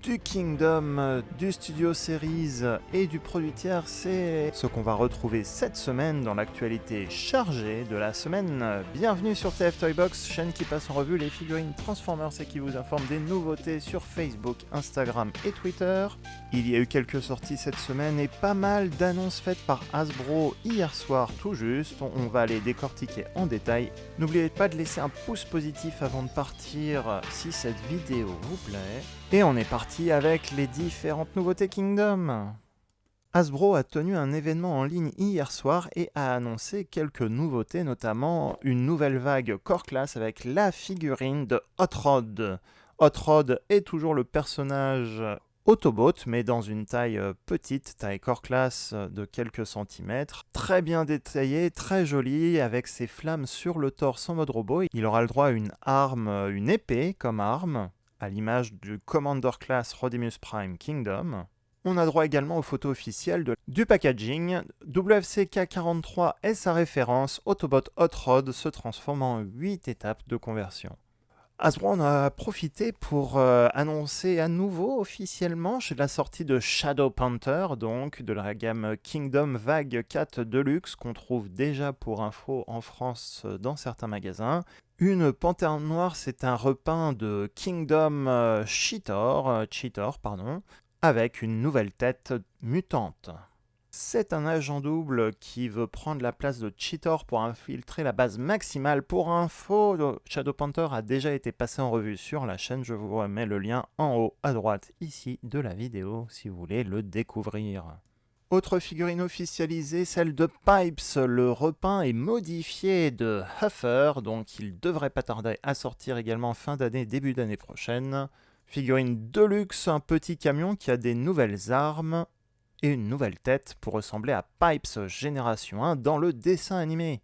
du Kingdom, du Studio Series et du produit tiers, c'est ce qu'on va retrouver cette semaine dans l'actualité chargée de la semaine. Bienvenue sur TF Toybox, chaîne qui passe en revue les figurines Transformers et qui vous informe des nouveautés sur Facebook, Instagram et Twitter. Il y a eu quelques sorties cette semaine et pas mal d'annonces faites par Hasbro hier soir tout juste. On va les décortiquer en détail. N'oubliez pas de laisser un pouce positif avant de partir si cette vidéo vous plaît. Et on est parti avec les différentes nouveautés Kingdom. Hasbro a tenu un événement en ligne hier soir et a annoncé quelques nouveautés, notamment une nouvelle vague Core Class avec la figurine de Hot Rod. Hot Rod est toujours le personnage Autobot, mais dans une taille petite, taille Core Class de quelques centimètres. Très bien détaillé, très joli, avec ses flammes sur le torse en mode robot. Il aura le droit à une arme, une épée comme arme, à l'image du Commander Class Rodimus Prime Kingdom. On a droit également aux photos officielles du packaging. WFC-K43 est sa référence. Autobot Hot Rod se transforme en 8 étapes de conversion. Hasbro en a profité pour annoncer à nouveau officiellement la sortie de Shadow Panther, donc de la gamme Kingdom Vague 4 Deluxe qu'on trouve déjà pour info en France dans certains magasins. Une panthère noire, c'est un repeint de Kingdom Cheetor, avec une nouvelle tête mutante. C'est un agent double qui veut prendre la place de Cheetor pour infiltrer la base maximale. Pour info, Shadow Panther a déjà été passé en revue sur la chaîne. Je vous remets le lien en haut à droite ici de la vidéo si vous voulez le découvrir. Autre figurine officialisée, celle de Pipes, le repeint et modifié de Huffer, donc il devrait pas tarder à sortir également fin d'année, début d'année prochaine. Figurine Deluxe, un petit camion qui a des nouvelles armes et une nouvelle tête pour ressembler à Pipes Génération 1 dans le dessin animé.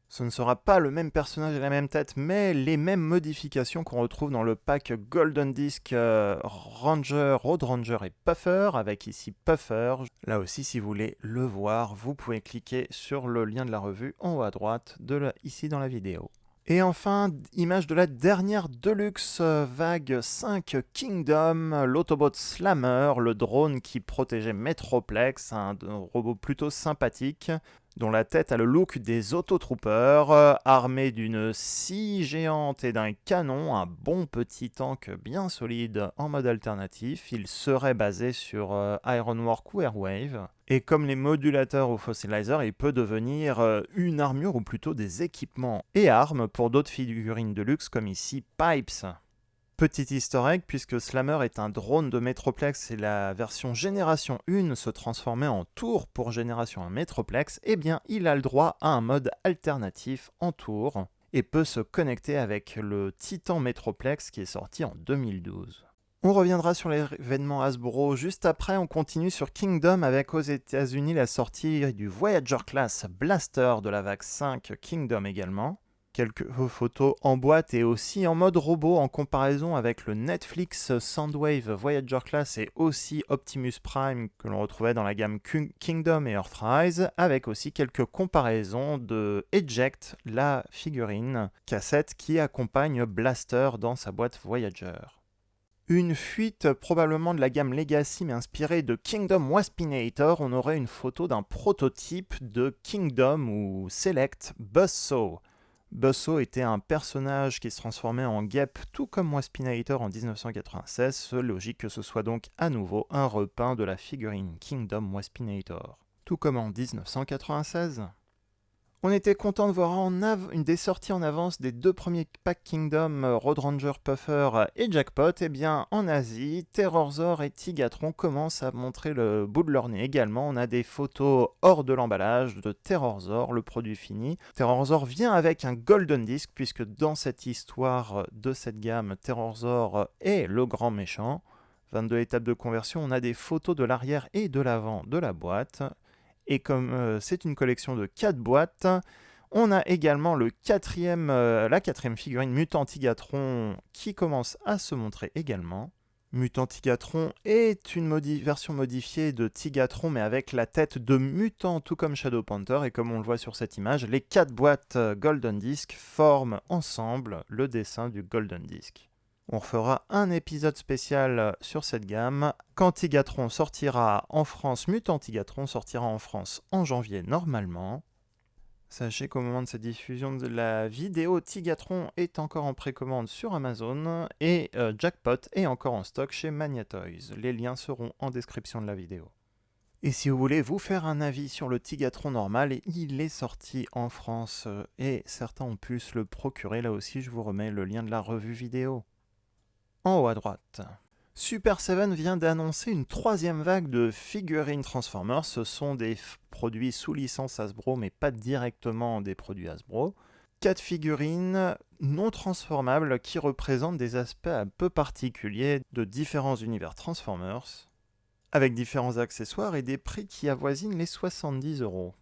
Ce ne sera pas le même personnage et la même tête, mais les mêmes modifications qu'on retrouve dans le pack Golden Disc Ranger, Road Ranger et Puffer, avec ici Puffer. Là aussi, si vous voulez le voir, vous pouvez cliquer sur le lien de la revue en haut à droite, ici dans la vidéo. Et enfin, image de la dernière Deluxe Vague 5 Kingdom, l'Autobot Slammer, le drone qui protégeait Metroplex, un robot plutôt sympathique, dont la tête a le look des Autotroopers, armé d'une scie géante et d'un canon, un bon petit tank bien solide en mode alternatif. Il serait basé sur Ironwork ou Airwave. Et comme les modulateurs ou fossilizer, il peut devenir une armure ou plutôt des équipements et armes pour d'autres figurines de luxe comme ici Pipes. Petit easter egg, puisque Slammer est un drone de Metroplex et la version Génération 1 se transformait en tour pour Génération 1 Metroplex, eh bien il a le droit à un mode alternatif en tour et peut se connecter avec le Titan Metroplex qui est sorti en 2012. On reviendra sur l'événement Hasbro juste après, on continue sur Kingdom avec aux États-Unis la sortie du Voyager Class Blaster de la vague 5 Kingdom également. Quelques photos en boîte et aussi en mode robot en comparaison avec le Netflix Soundwave Voyager Class et aussi Optimus Prime que l'on retrouvait dans la gamme Kingdom et Earthrise, avec aussi quelques comparaisons de Eject, la figurine cassette qui accompagne Blaster dans sa boîte Voyager. Une fuite probablement de la gamme Legacy mais inspirée de Kingdom Waspinator, on aurait une photo d'un prototype de Kingdom ou Select Buzzsaw. Buzzsaw était un personnage qui se transformait en guêpe tout comme Waspinator en 1996, logique que ce soit donc à nouveau un repeint de la figurine Kingdom Waspinator. Tout comme en 1996. On était content de voir une des sorties en avance des deux premiers packs Kingdom, Road Ranger Puffer et Jackpot. Et bien en Asie, Terrorzor et Tigatron commencent à montrer le bout de leur nez également. On a des photos hors de l'emballage de Terrorzor, le produit fini. Terrorzor vient avec un Golden Disc puisque dans cette histoire de cette gamme, Terrorzor est le grand méchant. 22 étapes de conversion, on a des photos de l'arrière et de l'avant de la boîte. Et comme c'est une collection de 4 boîtes, on a également la quatrième figurine Mutantigatron qui commence à se montrer également. Mutantigatron est une version modifiée de Tigatron mais avec la tête de mutant tout comme Shadow Panther et comme on le voit sur cette image, les 4 boîtes Golden Disc forment ensemble le dessin du Golden Disc. On fera un épisode spécial sur cette gamme. Quand Tigatron sortira en France, Mutant Tigatron sortira en France en janvier normalement. Sachez qu'au moment de cette diffusion de la vidéo, Tigatron est encore en précommande sur Amazon et Jackpot est encore en stock chez Magnatoys. Les liens seront en description de la vidéo. Et si vous voulez vous faire un avis sur le Tigatron normal, il est sorti en France et certains ont pu se le procurer. Là aussi, je vous remets le lien de la revue vidéo. En haut à droite. Super 7 vient d'annoncer une troisième vague de figurines Transformers. Ce sont des produits sous licence Hasbro, mais pas directement des produits Hasbro. 4 figurines non transformables qui représentent des aspects un peu particuliers de différents univers Transformers, avec différents accessoires et des prix qui avoisinent les 70 €.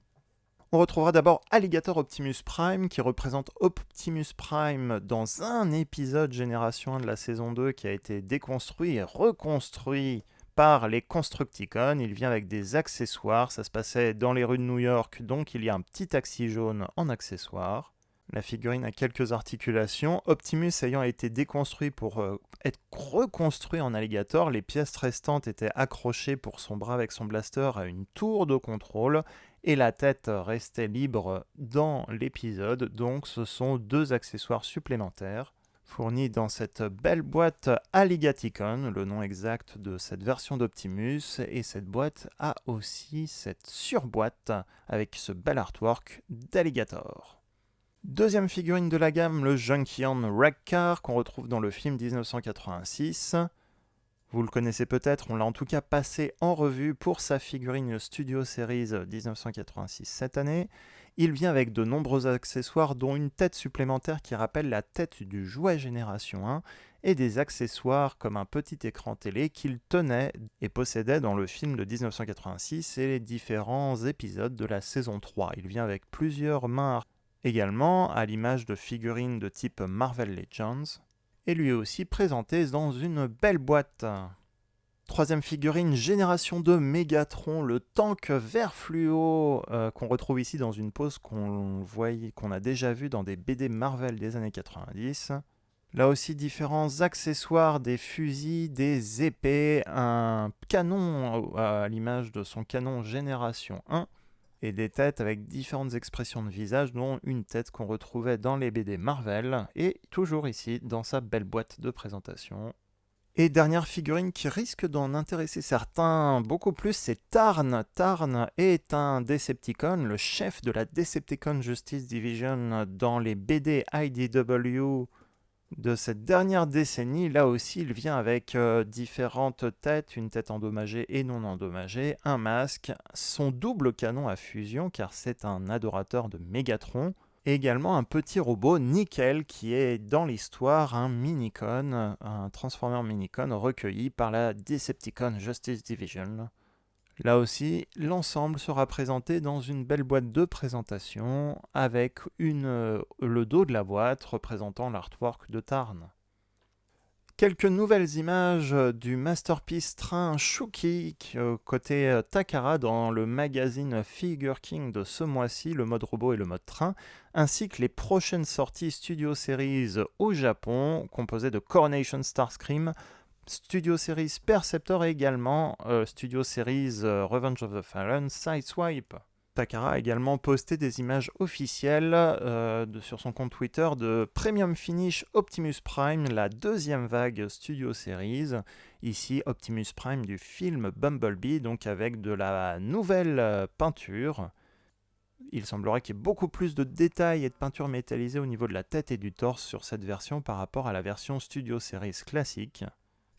On retrouvera d'abord Alligator Optimus Prime, qui représente Optimus Prime dans un épisode Génération 1 de la saison 2 qui a été déconstruit et reconstruit par les Constructicons. Il vient avec des accessoires, ça se passait dans les rues de New York, donc il y a un petit taxi jaune en accessoire. La figurine a quelques articulations. Optimus ayant été déconstruit pour être reconstruit en alligator, les pièces restantes étaient accrochées pour son bras avec son blaster à une tour de contrôle et la tête restait libre dans l'épisode, donc ce sont 2 accessoires supplémentaires fournis dans cette belle boîte Alligaticon, le nom exact de cette version d'Optimus, et cette boîte a aussi cette surboîte avec ce bel artwork d'Alligator. Deuxième figurine de la gamme, le Junkion Wreck-Car qu'on retrouve dans le film 1986. Vous le connaissez peut-être, on l'a en tout cas passé en revue pour sa figurine Studio Series 1986 cette année. Il vient avec de nombreux accessoires dont une tête supplémentaire qui rappelle la tête du jouet Génération 1 et des accessoires comme un petit écran télé qu'il tenait et possédait dans le film de 1986 et les différents épisodes de la saison 3. Il vient avec plusieurs mains également à l'image de figurines de type Marvel Legends, et lui aussi présenté dans une belle boîte. Troisième figurine, Génération 2 Megatron, le tank vert fluo qu'on retrouve ici dans une pose qu'on a déjà vu dans des BD Marvel des années 90. Là aussi, différents accessoires, des fusils, des épées, un canon à l'image de son canon Génération 1, et des têtes avec différentes expressions de visage, dont une tête qu'on retrouvait dans les BD Marvel, et toujours ici dans sa belle boîte de présentation. Et dernière figurine qui risque d'en intéresser certains beaucoup plus, c'est Tarn. Tarn est un Decepticon, le chef de la Decepticon Justice Division dans les BD IDW de cette dernière décennie. Là aussi, il vient avec différentes têtes, une tête endommagée et non endommagée, un masque, son double canon à fusion, car c'est un adorateur de Megatron, et également un petit robot Nickel qui est dans l'histoire un Minicon, un Transformer Minicon recueilli par la Decepticon Justice Division. Là aussi, l'ensemble sera présenté dans une belle boîte de présentation avec le dos de la boîte représentant l'artwork de Tarn. Quelques nouvelles images du Masterpiece Train Shuki côté Takara dans le magazine Figure King de ce mois-ci, le mode robot et le mode train, ainsi que les prochaines sorties Studio Series au Japon, composées de Coronation Starscream, Studio Series Perceptor et également Studio Series Revenge of the Fallen Sideswipe. Takara a également posté des images officielles sur son compte Twitter de Premium Finish Optimus Prime, la deuxième vague Studio Series. Ici, Optimus Prime du film Bumblebee, donc avec de la nouvelle peinture. Il semblerait qu'il y ait beaucoup plus de détails et de peinture métallisée au niveau de la tête et du torse sur cette version par rapport à la version Studio Series classique.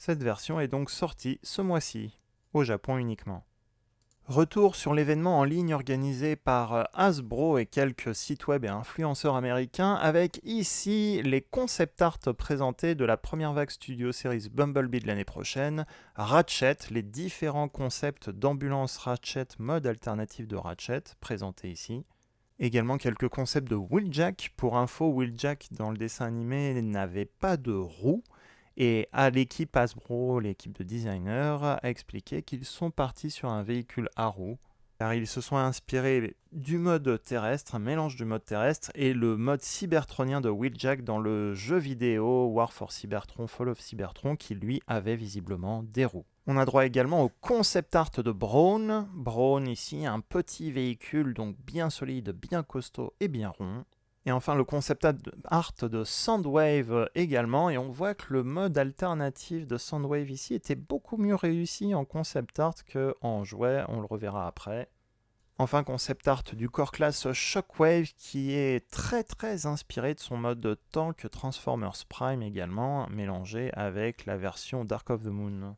Cette version est donc sortie ce mois-ci, au Japon uniquement. Retour sur l'événement en ligne organisé par Hasbro et quelques sites web et influenceurs américains, avec ici les concept art présentés de la première vague Studio Series Bumblebee de l'année prochaine, Ratchet, les différents concepts d'ambulance Ratchet, mode alternatif de Ratchet, présentés ici. Également quelques concepts de Wheeljack. Pour info, Wheeljack dans le dessin animé n'avait pas de roue. Et à l'équipe Hasbro, l'équipe de designers, a expliqué qu'ils sont partis sur un véhicule à roues car ils se sont inspirés du mode terrestre, un mélange du mode terrestre et le mode cybertronien de Wheeljack dans le jeu vidéo War for Cybertron, Fall of Cybertron, qui lui avait visiblement des roues. On a droit également au concept art de Brawn. Brawn ici, un petit véhicule donc bien solide, bien costaud et bien rond. Et enfin le concept art de Soundwave également, et on voit que le mode alternatif de Soundwave ici était beaucoup mieux réussi en concept art qu'en jouet, on le reverra après. Enfin concept art du core class Shockwave qui est très inspiré de son mode de tank Transformers Prime également, mélangé avec la version Dark of the Moon.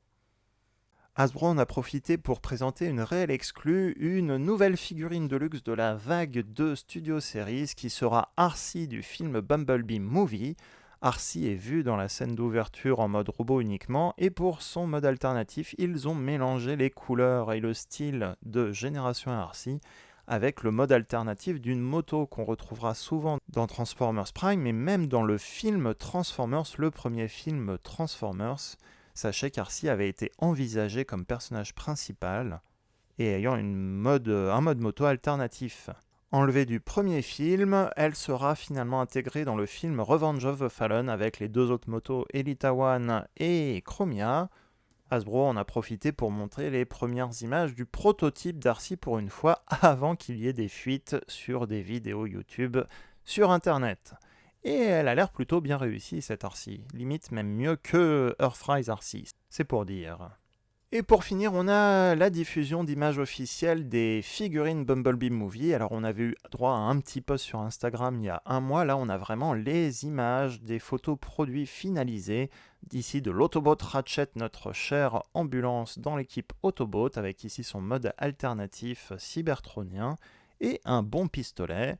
Hasbro en a profité pour présenter une réelle exclue, une nouvelle figurine de luxe de la vague 2 Studio Series qui sera Arcee du film Bumblebee Movie. Arcee est vu dans la scène d'ouverture en mode robot uniquement, et pour son mode alternatif, ils ont mélangé les couleurs et le style de Génération Arcee avec le mode alternatif d'une moto qu'on retrouvera souvent dans Transformers Prime, mais même dans le film Transformers, le premier film Transformers. Sachez qu'Arcee avait été envisagé comme personnage principal et ayant un mode moto alternatif. Enlevée du premier film, elle sera finalement intégrée dans le film Revenge of the Fallen avec les deux autres motos Elita One et Chromia. Hasbro en a profité pour montrer les premières images du prototype d'Arcee pour une fois avant qu'il y ait des fuites sur des vidéos YouTube sur internet. Et elle a l'air plutôt bien réussie cette Arcee, limite même mieux que Earthrise Arcee, c'est pour dire. Et pour finir, on a la diffusion d'images officielles des figurines Bumblebee Movie. Alors on avait eu droit à un petit post sur Instagram il y a un mois, là on a vraiment les images des photos produits finalisées, d'ici de l'Autobot Ratchet, notre chère ambulance dans l'équipe Autobot, avec ici son mode alternatif cybertronien, et un bon pistolet.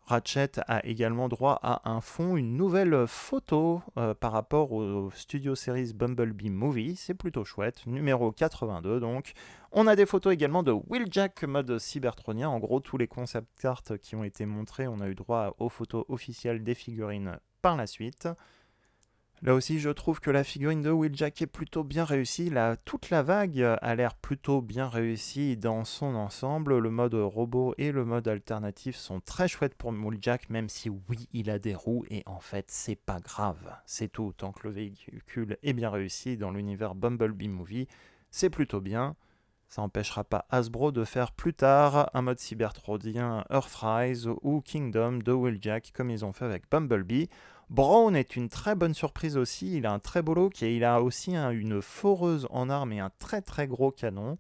Ratchet a également droit à un fond, une nouvelle photo par rapport au Studio Series Bumblebee Movie, c'est plutôt chouette, numéro 82 donc. On a des photos également de Wheeljack mode cybertronien, en gros tous les concept art qui ont été montrés, on a eu droit aux photos officielles des figurines par la suite. Là aussi, je trouve que la figurine de Wheeljack est plutôt bien réussie. Toute la vague a l'air plutôt bien réussie dans son ensemble. Le mode robot et le mode alternatif sont très chouettes pour Wheeljack, même si oui, il a des roues et en fait, c'est pas grave. C'est tout. Tant que le véhicule est bien réussi dans l'univers Bumblebee Movie, c'est plutôt bien. Ça n'empêchera pas Hasbro de faire plus tard un mode cybertronien Earthrise ou Kingdom de Wheeljack comme ils ont fait avec Bumblebee. Brawn est une très bonne surprise aussi, il a un très beau look et il a aussi une foreuse en armes et un très gros canon.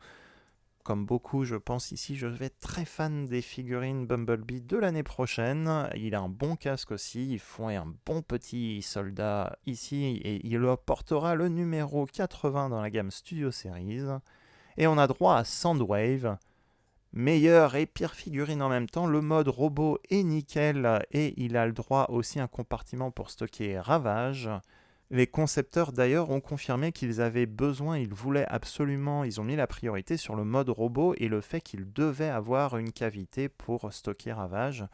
Comme beaucoup, je pense ici, je vais être très fan des figurines Bumblebee de l'année prochaine. Il a un bon casque aussi, il faut un bon petit soldat ici et il portera le numéro 80 dans la gamme Studio Series. Et on a droit à Soundwave, meilleure et pire figurine en même temps. Le mode robot est nickel et il a le droit aussi à un compartiment pour stocker Ravage. Les concepteurs d'ailleurs ont confirmé qu'ils avaient besoin, ils voulaient absolument, ils ont mis la priorité sur le mode robot et le fait qu'ils devaient avoir une cavité pour stocker Ravage.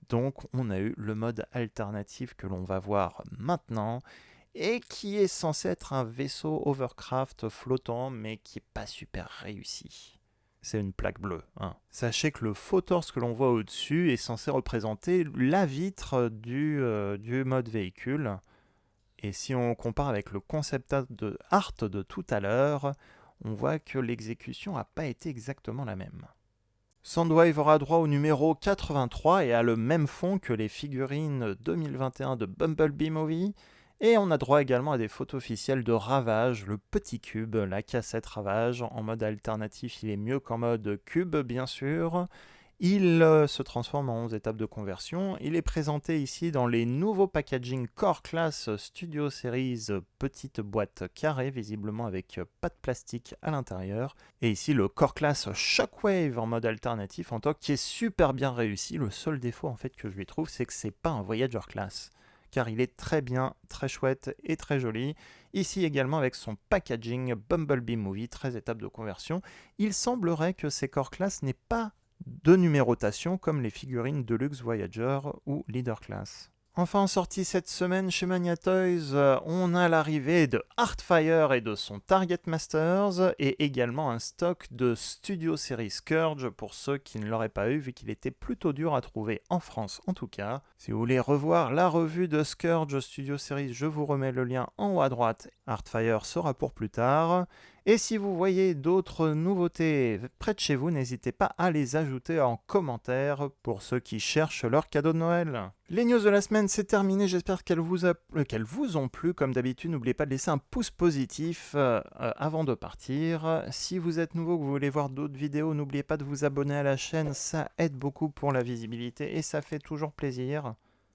Donc on a eu le mode alternatif que l'on va voir maintenant et qui est censé être un vaisseau Overcraft flottant mais qui n'est pas super réussi. C'est une plaque bleue. Hein. Sachez que le faux torse que l'on voit au-dessus est censé représenter la vitre du mode véhicule. Et si on compare avec le concept art de tout à l'heure, on voit que l'exécution n'a pas été exactement la même. Soundwave aura droit au numéro 83 et a le même fond que les figurines 2021 de Bumblebee Movie. Et on a droit également à des photos officielles de Ravage, le petit cube, la cassette Ravage. En mode alternatif, il est mieux qu'en mode cube, bien sûr. Il se transforme en 11 étapes de conversion. Il est présenté ici dans les nouveaux packaging Core Class Studio Series, petite boîte carrée, visiblement avec pas de plastique à l'intérieur. Et ici le Core Class Shockwave en mode alternatif en tant qui est super bien réussi. Le seul défaut en fait que je lui trouve, c'est que c'est pas un Voyager Class, car il est très bien, très chouette et très joli. Ici également avec son packaging Bumblebee Movie, 13 étapes de conversion. Il semblerait que ces Core Class n'aient pas de numérotation comme les figurines Deluxe Voyager ou Leader Class. Enfin, sorti cette semaine chez Mania Toys, on a l'arrivée de Heartfire et de son Target Masters, et également un stock de Studio Series Scourge pour ceux qui ne l'auraient pas eu, vu qu'il était plutôt dur à trouver en France en tout cas. Si vous voulez revoir la revue de Scourge Studio Series, je vous remets le lien en haut à droite. Heartfire sera pour plus tard. Et si vous voyez d'autres nouveautés près de chez vous, n'hésitez pas à les ajouter en commentaire pour ceux qui cherchent leur cadeau de Noël. Les news de la semaine, c'est terminé, j'espère qu'elles vous ont plu. Comme d'habitude, n'oubliez pas de laisser un pouce positif avant de partir. Si vous êtes nouveau, que vous voulez voir d'autres vidéos, n'oubliez pas de vous abonner à la chaîne, ça aide beaucoup pour la visibilité et ça fait toujours plaisir.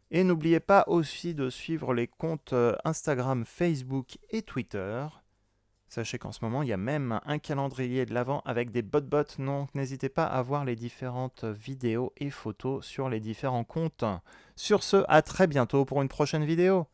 Et n'oubliez pas aussi de suivre les comptes Instagram, Facebook et Twitter. Sachez qu'en ce moment, il y a même un calendrier de l'Avent avec des bots, donc n'hésitez pas à voir les différentes vidéos et photos sur les différents comptes. Sur ce, à très bientôt pour une prochaine vidéo.